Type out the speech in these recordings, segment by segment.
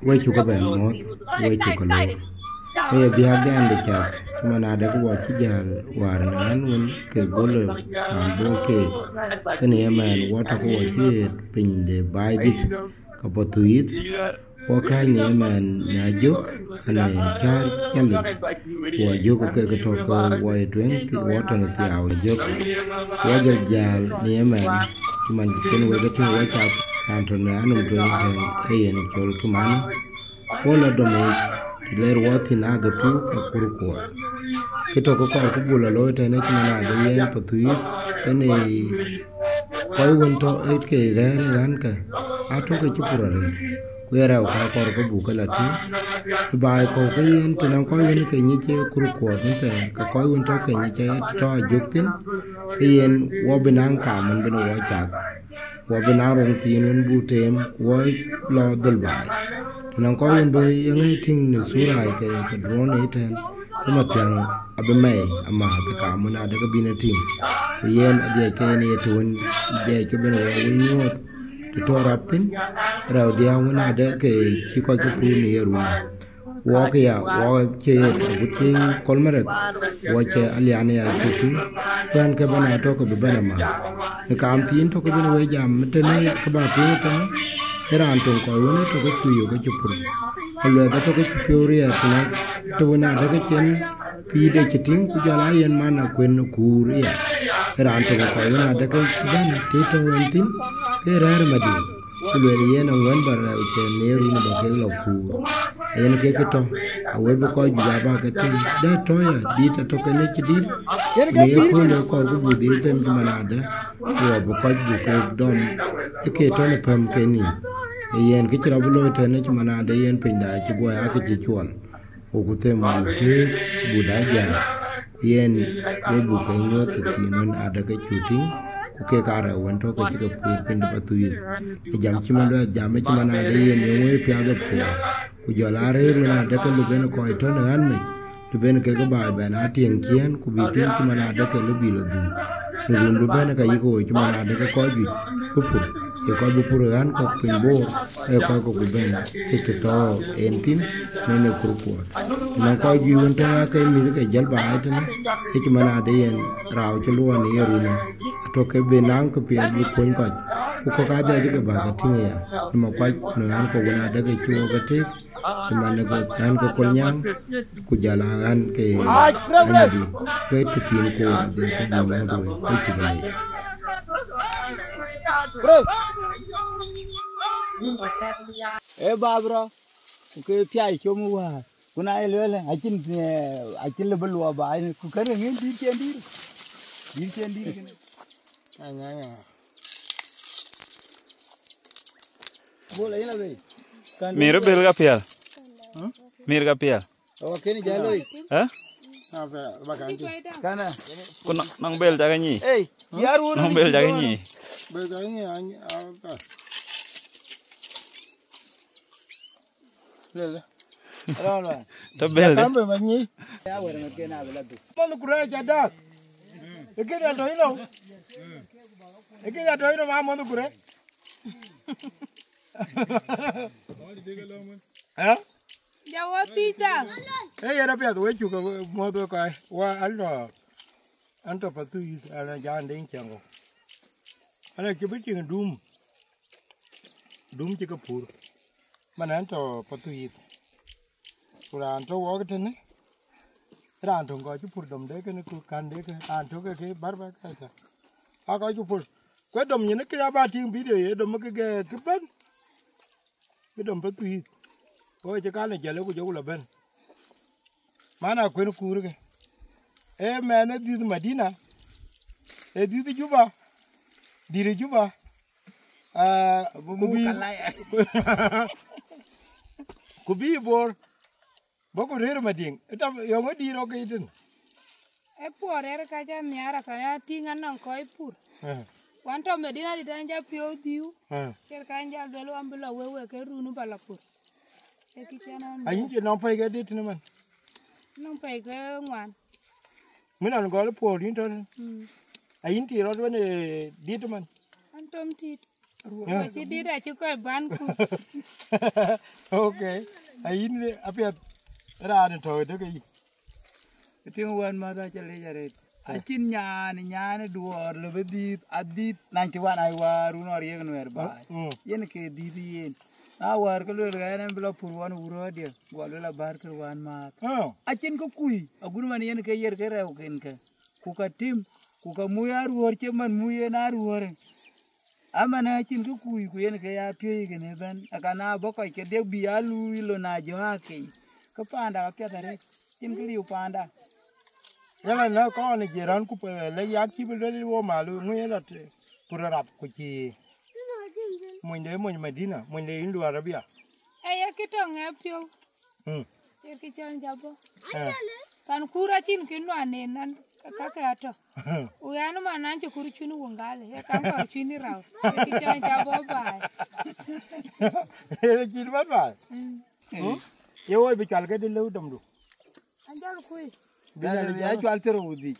we chu ka ben mo we chu ka lo e bi ha dan de chat tuma na da ko chi jal war nan won ke bolo an bo ke kene man wata ko chi pin de bai dit ka potuit wa ka ni man na juk kana char chalit wa juk ke to ko wa 20 wata na ti aw juk wa jal ni man man ken we ga ti wa chat Anton anum to yin ayen chol kuman wala domik ler wati na ga pu ka kurko kito ko ko bula lo ta ne kuma na da yen patuit kane koy wonto et ke rere gan ka ato ke chupura re ku era ka ko bu ka lati ba ko ke yen to na koy wen ke ni che kurko mun ta ka koy wonto ke ni che to juktin ke yen wo binang ka mun bin wo chat wa binarong tinun butem wa lo dulbai nan ko yun be yang ting ni surai ke drone iten kuma tiang abemai ama ta ka muna daga binatin yen adie ke ne tun de ke ben wa winyo to raptin raw dia muna da ke ki ko ku ni yeruna wa ke ya wa che ta gutti kolmare wa che aliane ya tutu kan ke bana to ko be bana ma ne kam tin to ko ben we jam tene ka ba tin to Iran tong ko woni to ko chuyo ko chupur alwe da to ko chupuri atna to wona daga chen pi de chiting ku jala yen mana kwen kuria Iran tong ko wona daga ban te to wentin ke rar madi alwe yen ngon bar che neru ni ba ke lo ku yen ke to awe be ko ju ba ke tin da to ya di ta to ke ne chi di ne ko ne ko bu di tem ki manada wo bu ko bu ke dom ke to ne pam ke ni yen ke chira bulo te ne mana de yen pinda chi go ya ke chi chwal o ku te mu te bu da ja yen we bu ke no te ti nun ada ke chuting ku ke kara won to ke chi ke pu pinda patu yi jam chi man do jam chi mana de yen ne we pya de pu ku jo la re mana de ke lu ben ko to ne an me lu ben ke ba ba na tien kien ku bi tin chi mana de ke lu bi lo du lu ben ka yi ko chi mana de ke ko bi pu e ko bu puran ko pimbo e ko ko ben ke to entin ne kurpo na ko gi won ta ka mi ke jalba aytan e ki mana de yen raw ci lo ne yeruna to ke be nan ko pe bu ko ko ka de ke ba ga tin ya ma ko no an ko wona daga ci wo ga te man ko kan ko kol nyang ku jala an ke ani ke ti tin ko de ko bu mo do ko ci ga bro e babro ke piai chomu wa kuna elele achin le belwa ba ku kare ngin dir kene anga bola ina be Miro bel ga piel. Mir ga piel. o keni jaloi Ha? ba kana Kun nang bel jaga ni. ei yaru Nang bel jaga ni. be gani lele ala To bel de. kambe manyi ya wera ngena bela be mon kura jada ekenya to ino ma mon kura ha Jawabita. era pia do wechu ko modo kai wa anto patu ala jande inchango ala kibiti dum ci ka pur man anto patu pura anto wogtene ranto go ci pur dom de ke ku kan de ke anto ke barba ka ta aka ci pur ko dom ni ne kira ba ting video ye dom ke ban ke dom patu ko ci ka ne jale ku jogu la ben mana ko ne kuru ke e mena di Madina e di Juba dire Juba ku bi bor boko rer mading eta yo ngodi ro ke tin E puorer ka ja miara ka ya tinga non ko ipur. Wanto Medina di tanja pio diu. Ker kanja delu ambula wewe ke runu balapur. E kichana. ayin je non pay ke dit ne man Non pe ke ngwan. minan go le por din to ayin ti ro ne dit man Antom tit. Ruột chỉ đi ra chứ coi bán cu. Ok. Ai ni apiat ra ne thôi đó cái gì. Tiếng quan mà ta chơi chơi achin nyane duor le bedit adit nan ci wan ay waru no rieg no er ba yen ke didi yen a war ko le ga en bla pur wan uro de wala la bar ko wan ma achin ko kuy agun man yen ke yer ke rew ken ke ku ka tim ku ka mu ya ruor che man mu ye na ruor amana achin ko kuy ku yen ke ya pye ke ne ban akana bo ko ke de bi alu lo na jo ke ko panda ka tare chin ke liu panda Yala na ko ne jiran ku pe le ya ki be le wo malu ngue la te pura rap ku chi mo ne mo Medina mo ne indu Arabia Ya kita ngepyo. Ya kita jabo. Kan kura chin kinu anenan kaka ato. Uyanu manancho kuru chunu wongale. Ya kan kuru chini raw. Ya kita jabo bai. Ele chin ba ba ye wo bi kal ke de lu dum du Anjal kui. ya jual terudi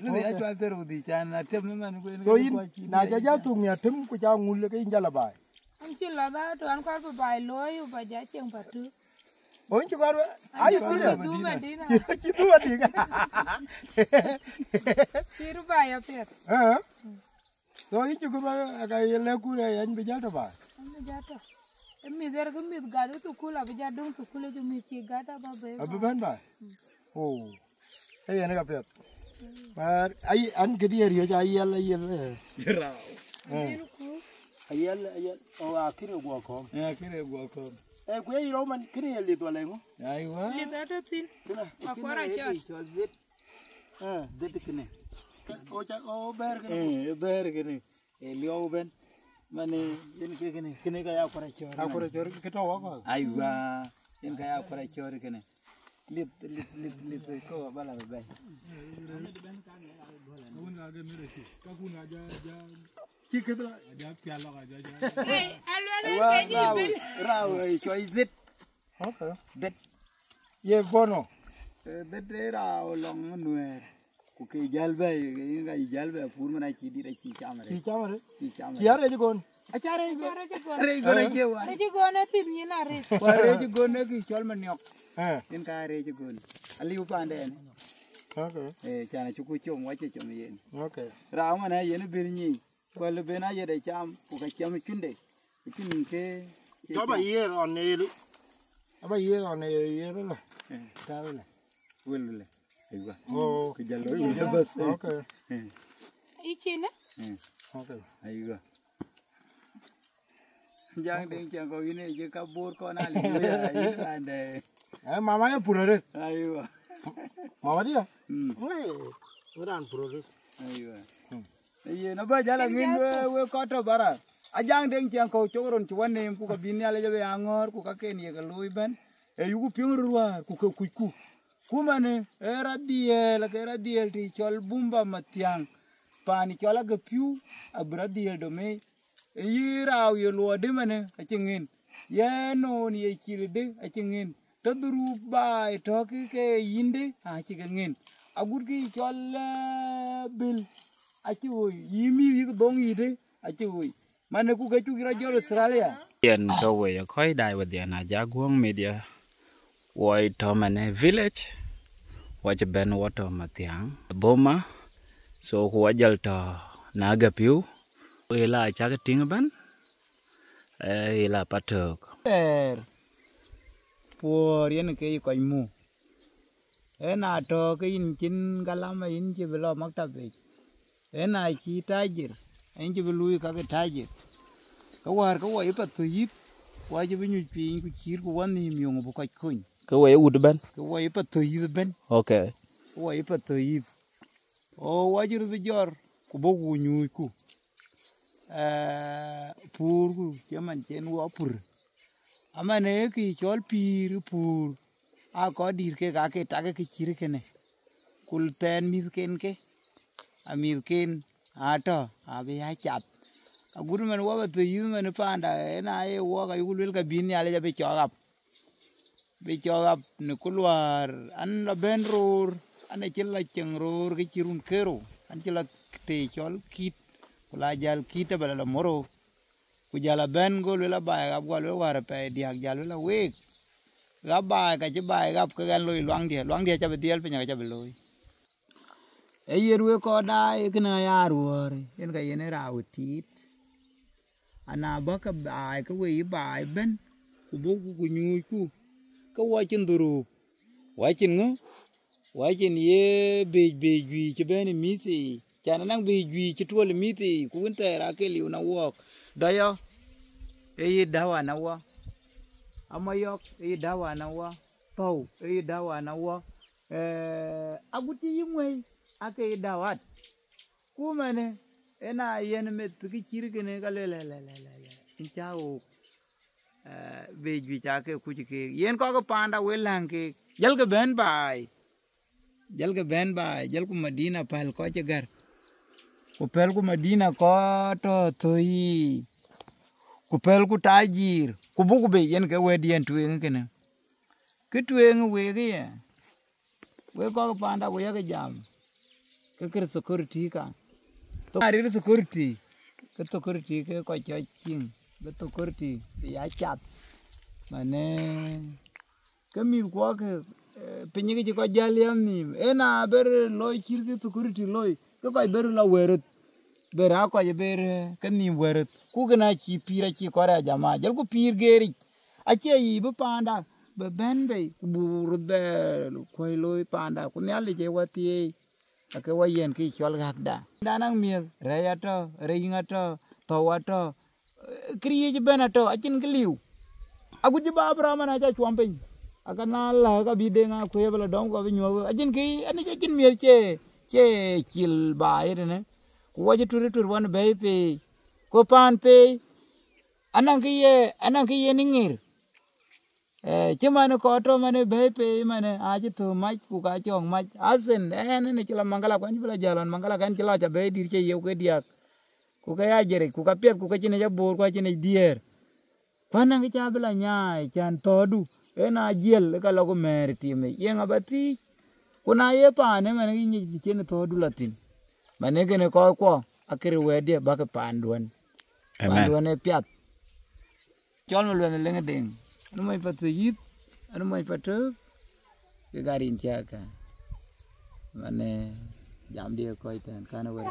lu ya jual terudi chan tem man ko so yin na ja ja tu nya tem ku ja ngul ke injala ba Anchi la da to an ko bai loyu ba ja cheng patu. o in ko ai Sira du Medina. ki tu wa di ga Siru ba ya pet. so in ko ba ga le ku le yan bi ja to ba Anu jata. Emi der ko mit gadu tu kula ba ja dong tu kula ju mit ci gada ba be. abu ban ba oh ai ne ga pet par ai an ke di ri ja ai yalla yalla rao ayal o akire go ko kire go ko ku yi ro man kire li to le ngo ai wa Li da to tin. Akwara cha. det kene o ber kene liu ben mane yen ke kene ga ya kwara chor akore jor ke to wa ko ai wa yen ga ya kwara chor kene lit ko bala be ki ke da rao choi zit okay det ye bono det rao long nuer ku ke jalbe ga jalbe pur mana chi di ra chi chamare ki are je gon achare Akwara cha go. re go re je wa Re ji go na tin ni na re. re je go ne ki chol man yok yen ka re je go ali u pande ne okay chana chu ku chom wa che chom yen okay rao mana yen bir ni ko le bena ye de cham ku ka cham chunde chin ke cho ba ye on ne ba ye on ne ye la ta le wel aywa oh ke jallo ye bas okay Ichina. okay aywa jang ding chang ko ine je ka bor ko na le ya ande mama ye purore aywa mama dia ngai ran purore aywa ye na ba jala ngin we ko to bara ajang ding chang ko choron chwane ku ka bin ya le be angor ku ka ken ye ka lui ben e yugu pyong ruwa ku ka ku mane era diel ti chol bumba matiang pani chola ga piu abra diel do me yiraw ye lo de mane a chingin ye non ye childe a chingin tadru bai to ke yinde a chingin agur ki chol bil a chiwoy yimi yi dong yide a chiwoy mane ku ga chu gira jol Australia Yen to we khoi dai with the na jaguang media woi to mane village wach ben water matiang boma so ko wajal to naga piu ila cha cái tiếng ban ila patok por yen ke ko mu ena to ke in chin galama in chi belo maktabe ena chi tajir in chi belu ka ke tajir ka war ka wai pa tu yip wa ji binyu pin ku chir ku wan ni myong bu ka kun Cái quay ud bên. ka wai pa tu yip ben Ok. wai pa tu yip o wa ji ru jor ku bo ku nyu ku pur ku chaman chen wa pur amane ki chol pir pur a ko dir ke ga ke ta ke chir ke ne kul ten mi ken ke amir ken ato abi ha chat a guru men wa to yu men panda na e wa ga yul ka bin ya le be chogap ne kulwar an la ben ror an e la cheng ror ke chirun kero an la te chol kit kula jal kita bala la moro ku jala ben go la ba ga go lo war pe diak jalo la wek ga ba ka je ba ga ka gan loy luang dia cha be diel pe nya cha be loy e yerwe ko da e kna ya ruor yen ga yen ra utit ana ba ka ba ka we ba ben ku bo ku nyu ku ka wa chin duru wa chin ngo wa chin ye be gwi che ben mi si cha nang be gwi che to le mi ti ku un te ra ke liu na wok da yo e dawa na wa amayok e dawa na wa pau e dawa na wa aguti yimwe ake dawat ku mane ena yen met ki chirgene ka le chao beji cha ke ku ke yen ko panda welang ke jal ke ben bai jal ku madina pal ko che gar ku pel ku madina ko to thoi ku pel ku tajir ku bugu be yen ke we dien tueng kene ke tueng we ge ye we ko panda we ge jam ke security ka to ari security ke ko cho ching be security ya chat mane ke mi ko ke pinyi ke ko jaliam ni ena ber loy chir ke security loy ke ko ber la weret ber ha ko ber ke ni weret ku gna chi pira chi ko ra jama jal ku pir geri a che yi bu panda be ben be bur be ko loy panda ku nyale je wati ake wayen ki chol gakda danang mir rayato reingato tawato kriye benato achin kliu aguji ba brahmana cha chwampin akana la ka bidenga ko yebla dom ko nyo achin ki ani achin mir che chil ba ene ko waje tur won be pe ko pan pe anang ki ye ningir chimane ko to mane be pe mane aji to mach ku ka chong mach asen ne chila mangala kan bila jalan mangala kan chila cha be dir che yo ke diak ku ka ajere ku ka pet ku ka chine ja bor ku chine dier kwana ngi cha bila nya chan todu ena jel ka lo ko mer time yenga bati kuna ye pa ne mane ngi chine todu latin mane gene ko akere wedie ba ka panduan panduan e piat chol mo le lenga ding anu mai patu yit anu mai patu ke garin chaka mane jam dia ko iten kana wer